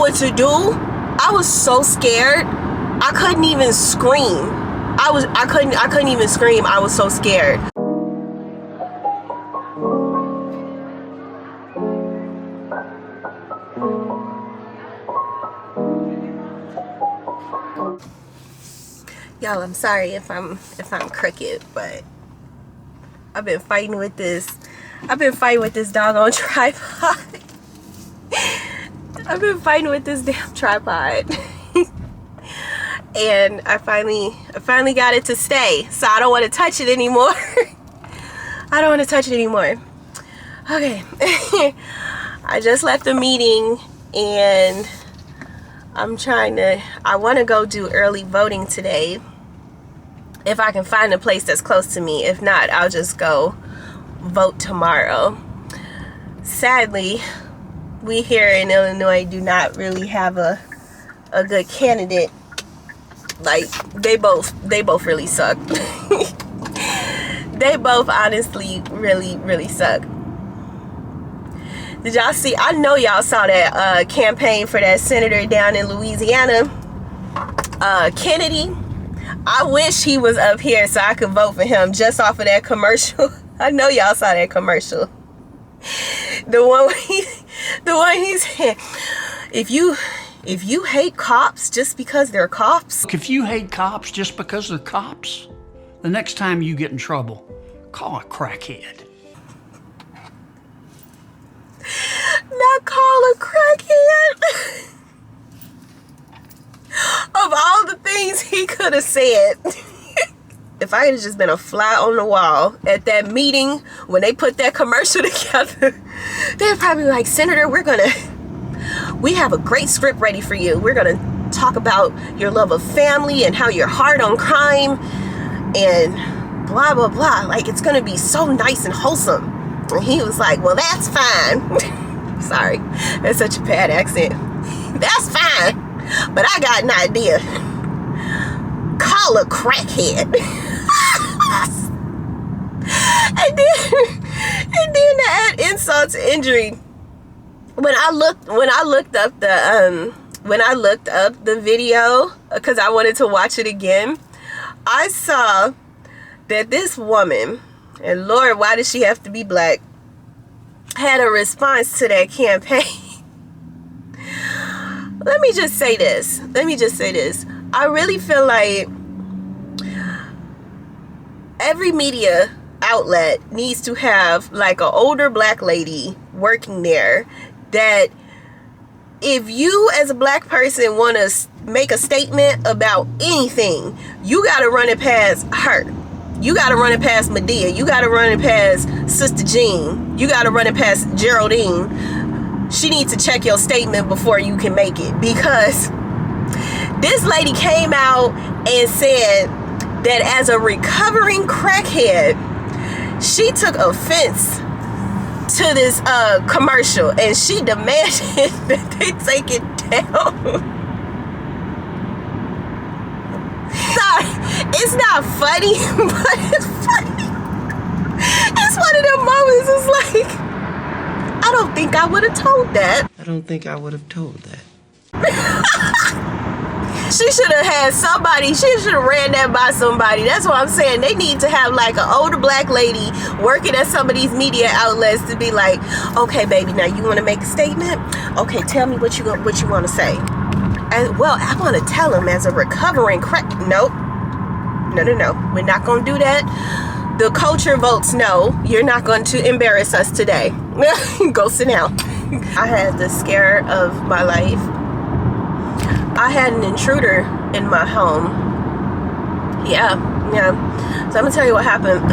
what to do. I was so scared. I couldn't even scream. I couldn't even scream. I was so scared. Y'all, I'm sorry if I'm crooked, but I've been fighting with this doggone tripod. I've been fighting with this damn tripod. And I finally got it to stay. So I don't want to touch it anymore. I don't want to touch it anymore. Okay. I just left the meeting and I want to go do early voting today. If I can find a place that's close to me. If not, I'll just go vote tomorrow. Sadly, we here in Illinois do not really have a good candidate. Like, they both really suck. They both honestly really suck. Did y'all see? I know y'all saw that campaign for that senator down in Louisiana, Kennedy. I wish he was up here so I could vote for him just off of that commercial. I know y'all saw that commercial. The one he said, if you hate cops just because they're cops. If you hate cops just because they're cops, the next time you get in trouble, call a crackhead. Not call a crackhead. Of all the things he could have said. If I had just been a fly on the wall at that meeting when they put that commercial together, they'd probably be like, Senator, we have a great script ready for you. We're gonna talk about your love of family and how you're hard on crime and blah blah blah. Like, it's gonna be so nice and wholesome. And he was like, well, that's fine. Sorry, that's such a bad accent. That's fine. But I got an idea. Call a crackhead. and then to add insult to injury, when I looked up the video because I wanted to watch it again, I saw that this woman, and Lord, why does she have to be black, had a response to that campaign. Let me just say this. I really feel like every media outlet needs to have like an older black lady working there that if you as a black person want to make a statement about anything, you got to run it past her. You got to run it past Medea. You got to run it past Sister Jean. You got to run it past Geraldine. She needs to check your statement before you can make it, because this lady came out and said that as a recovering crackhead, she took offense to this commercial and she demanded that they take it down. Sorry, it's not funny, but it's funny. It's one of them moments, it's like, I don't think I would have told that. I don't think I would have told that. She should have had somebody, she should have ran that by somebody. That's what I'm saying. They need to have like an older black lady working at some of these media outlets to be like, okay, baby, now you want to make a statement? Okay, tell me what you want to say. And well, I want to tell him as a recovering crack. Nope. No. We're not going to do that. The culture votes no. You're not going to embarrass us today. Go sit down. I had the scare of my life. I had an intruder in my home. Yeah. So I'm gonna tell you what happened.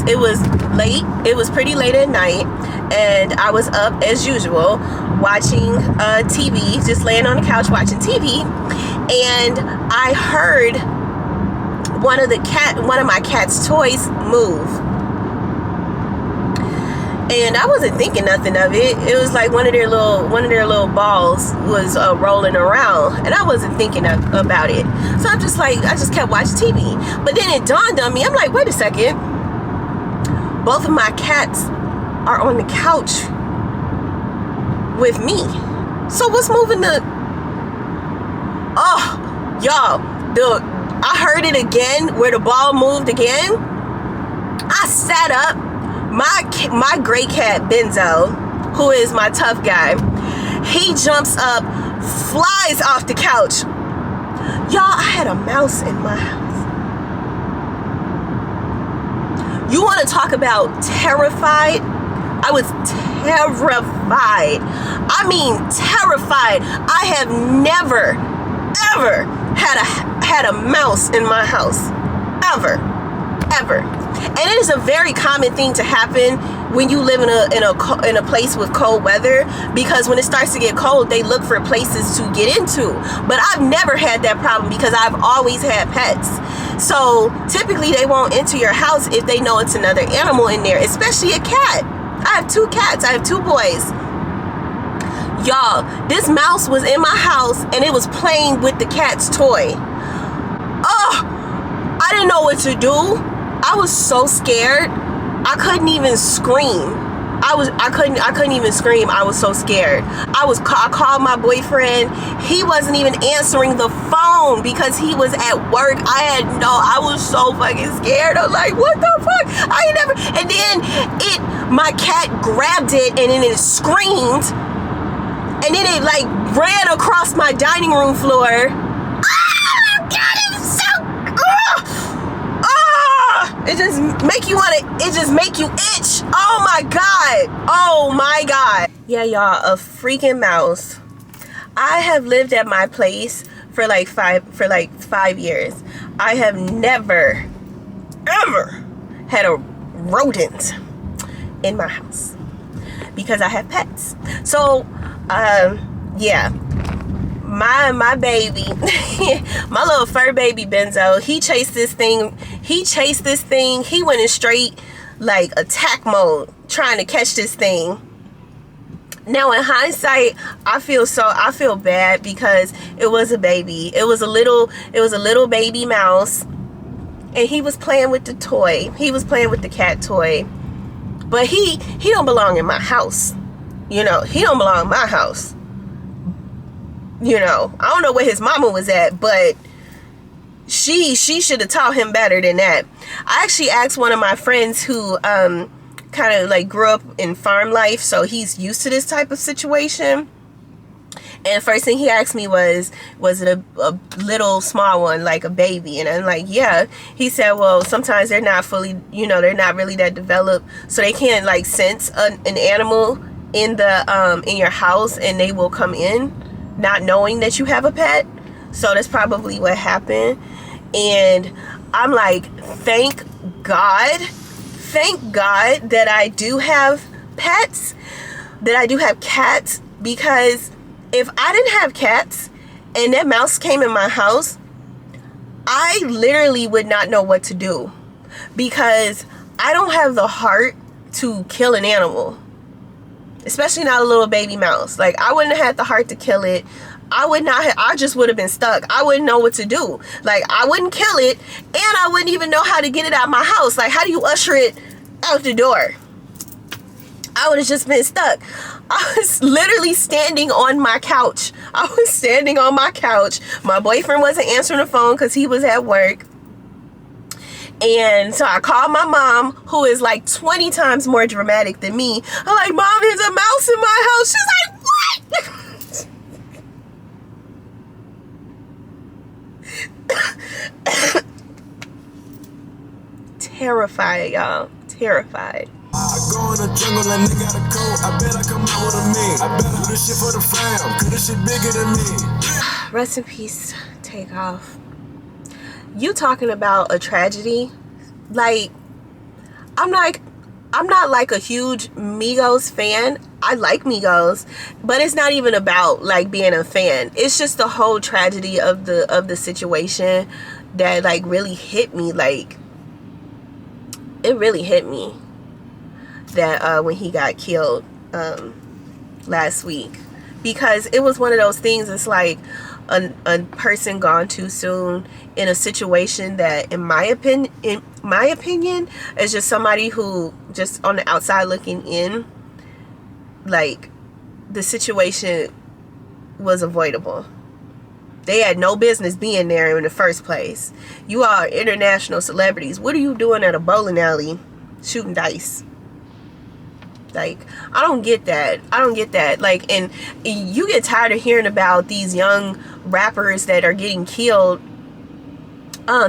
It was late. It was pretty late at night, and I was up as usual watching TV, just laying on the couch watching TV, and I heard one of my cat's toys move. And I wasn't thinking nothing of it. It was like one of their little balls was rolling around, and I wasn't thinking about it. So I just kept watching TV. But then it dawned on me. I'm like, wait a second. Both of my cats are on the couch with me. So what's moving the... Oh, y'all, I heard it again, where the ball moved again. I sat up. My gray cat, Benzo, who is my tough guy, he jumps up, flies off the couch. Y'all, I had a mouse in my house. You want to talk about terrified? I was terrified. I mean, terrified. I have never, ever had a mouse in my house. Ever. And it is a very common thing to happen when you live in a place with cold weather, because when it starts to get cold, they look for places to get into. But I've never had that problem because I've always had pets. So typically they won't enter your house if they know it's another animal in there, especially a cat. I have 2 cats. I have 2 boys. Y'all, this mouse was in my house and it was playing with the cat's toy. Oh, I didn't know what to do. I was so scared. I couldn't even scream. I couldn't even scream. I was so scared. I called my boyfriend. He wasn't even answering the phone because he was at work. I was so fucking scared. I was like, what the fuck? And then my cat grabbed it and then it screamed. And then it like ran across my dining room floor. Oh my God, it was so it just make you itch. Oh my God. Yeah, y'all, a freaking mouse. I have lived at my place for like 5 years. I have never ever had a rodent in my house because I have pets. So yeah, my baby, my little fur baby Benzo, he chased this thing. He went in straight like attack mode trying to catch this thing. Now in hindsight, I feel bad because it was a baby. It was a little baby mouse, and he was playing with the toy. He was playing with the cat toy. But he don't belong in my house. You know, he don't belong in my house. You know, I don't know where his mama was at, but she should have taught him better than that. I actually asked one of my friends who kind of like grew up in farm life, so he's used to this type of situation. And the first thing he asked me was it a little small one, like a baby? And I'm like, yeah. He said, well, sometimes they're not fully, they're not really that developed, so they can't like sense an animal in your house, and they will come in not knowing that you have a pet. So that's probably what happened. And I'm like, thank God that I do have pets, that I do have cats, because if I didn't have cats and that mouse came in my house, I literally would not know what to do, because I don't have the heart to kill an animal, especially not a little baby mouse. Like, I wouldn't have had the heart to kill it. I just would have been stuck. I wouldn't know what to do. Like, I wouldn't kill it, and I wouldn't even know how to get it out of my house. Like, how do you usher it out the door? I would have just been stuck. I was literally standing on my couch. My boyfriend wasn't answering the phone because he was at work. And so I called my mom, who is like 20 times more dramatic than me. I'm like, Mom, there's a mouse in my house. She's like, what? Terrified, y'all. Terrified. I go in the jungle and they got a coat. I bet I come out with a mean. I bet I do this shit for the fam, cause this shit bigger than me. Rest in peace, Takeoff. You talking about a tragedy? Like, I'm not like a huge Migos fan. I like Migos, but it's not even about like being a fan. It's just the whole tragedy of the situation that like really hit me. Like, it really hit me that when he got killed last week, because it was one of those things. It's like a person gone too soon in a situation that, in my opinion, is just somebody who just on the outside looking in, like, the situation was avoidable. They had no business being there in the first place. You are international celebrities. What are you doing at a bowling alley shooting dice? Like, I don't get that. I don't get that. Like, and you get tired of hearing about these young rappers that are getting killed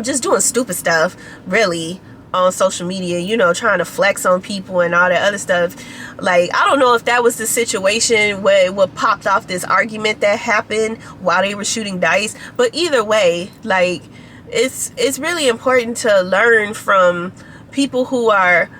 just doing stupid stuff, really, on social media, you know, trying to flex on people and all that other stuff. Like, I don't know if that was the situation where what popped off this argument that happened while they were shooting dice, but either way, like, it's really important to learn from people who are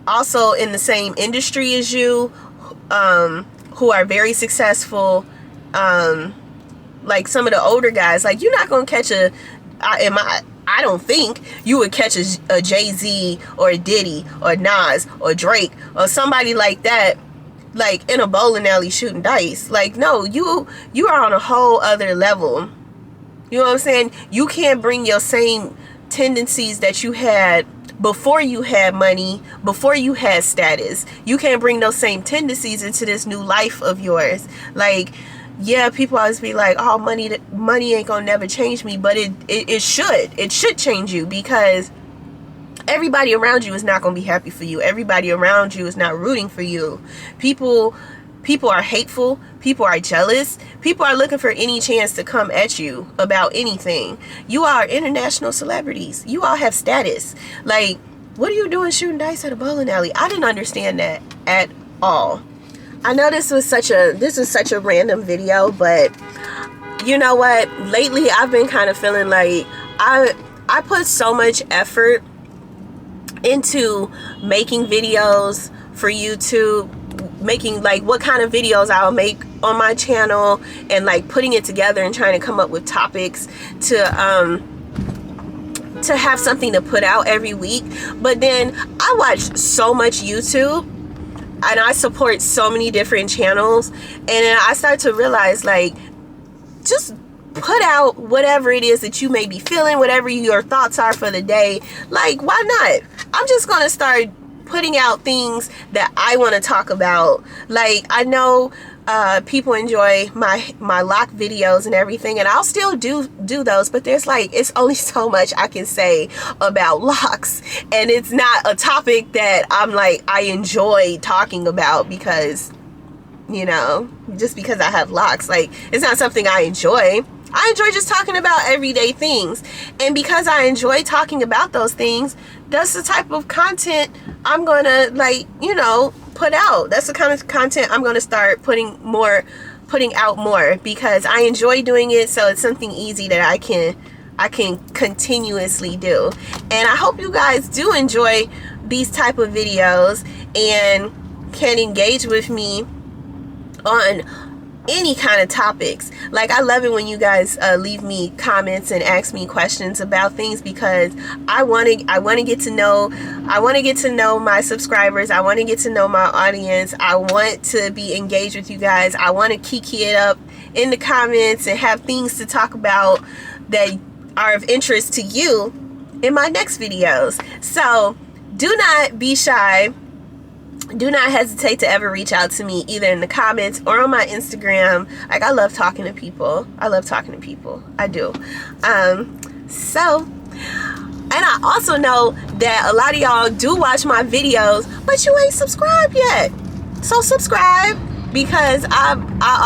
also in the same industry as you, who are very successful, like some of the older guys. Like, you're not gonna catch I don't think you would catch a Jay-Z or a Diddy or Nas or Drake or somebody like that, like, in a bowling alley shooting dice. Like, no, you are on a whole other level. You know what I'm saying? You can't bring your same tendencies that you had before you had money, before you had status. You can't bring those same tendencies into this new life of yours. Like, yeah, people always be like, oh, money ain't gonna never change me, but it should change you, because everybody around you is not gonna be happy for you. Everybody around you is not rooting for you. People are hateful. People are jealous. People are looking for any chance to come at you about anything. You are international celebrities. You all have status. Like, what are you doing shooting dice at a bowling alley? I didn't understand that at all. I know this was such a random video, but you know what? Lately, I've been kind of feeling like I put so much effort into making videos for YouTube, making like what kind of videos I'll make on my channel, and like putting it together and trying to come up with topics to have something to put out every week. But then I watch so much YouTube, and I support so many different channels, and then I start to realize, like, just put out whatever it is that you may be feeling, whatever your thoughts are for the day. Like, why not? I'm just gonna start putting out things that I want to talk about. Like, I know people enjoy my lock videos and everything, and I'll still do those, but there's like, it's only so much I can say about locks, and it's not a topic that I'm like, I enjoy talking about, because, you know, just because I have locks, like, it's not something I enjoy. I enjoy just talking about everyday things, and because I enjoy talking about those things, that's the type of content I'm gonna, like, you know, put out. That's the kind of content I'm gonna start putting out more, because I enjoy doing it. So it's something easy that I can continuously do. And I hope you guys do enjoy these type of videos and can engage with me on any kind of topics. Like, I love it when you guys leave me comments and ask me questions about things, because I want to get to know my subscribers. I want to get to know my audience. I want to be engaged with you guys. I want to kiki it up in the comments and have things to talk about that are of interest to you in my next videos. So do not be shy. Do not hesitate to ever reach out to me, either in the comments or on my Instagram. Like, I love talking to people. I do. And I also know that a lot of y'all do watch my videos, but you ain't subscribed yet. So subscribe, because I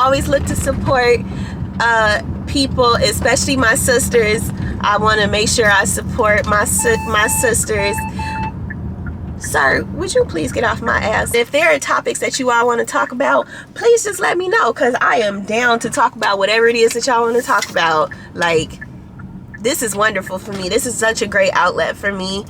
always look to support people, especially my sisters. I want to make sure I support my sisters. Sir, would you please get off my ass? If there are topics that you all want to talk about, please just let me know, because I am down to talk about whatever it is that y'all want to talk about. Like, this is wonderful for me. This is such a great outlet for me,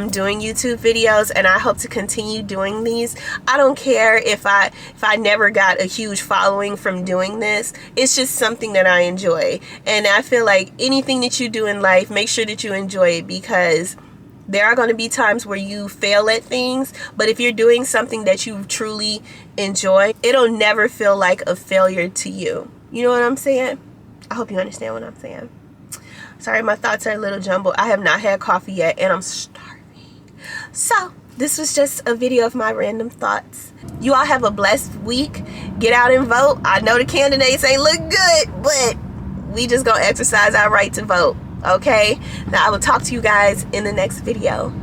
doing YouTube videos, and I hope to continue doing these. I don't care if I never got a huge following from doing this. It's just something that I enjoy, and I feel like anything that you do in life, make sure that you enjoy it, because there are going to be times where you fail at things, but if you're doing something that you truly enjoy, it'll never feel like a failure to you. You know what I'm saying? I hope you understand what I'm saying. Sorry, my thoughts are a little jumbled. I have not had coffee yet, and I'm starving. So, this was just a video of my random thoughts. You all have a blessed week. Get out and vote. I know the candidates ain't look good, but we just gonna exercise our right to vote, okay? Now I will talk to you guys in the next video.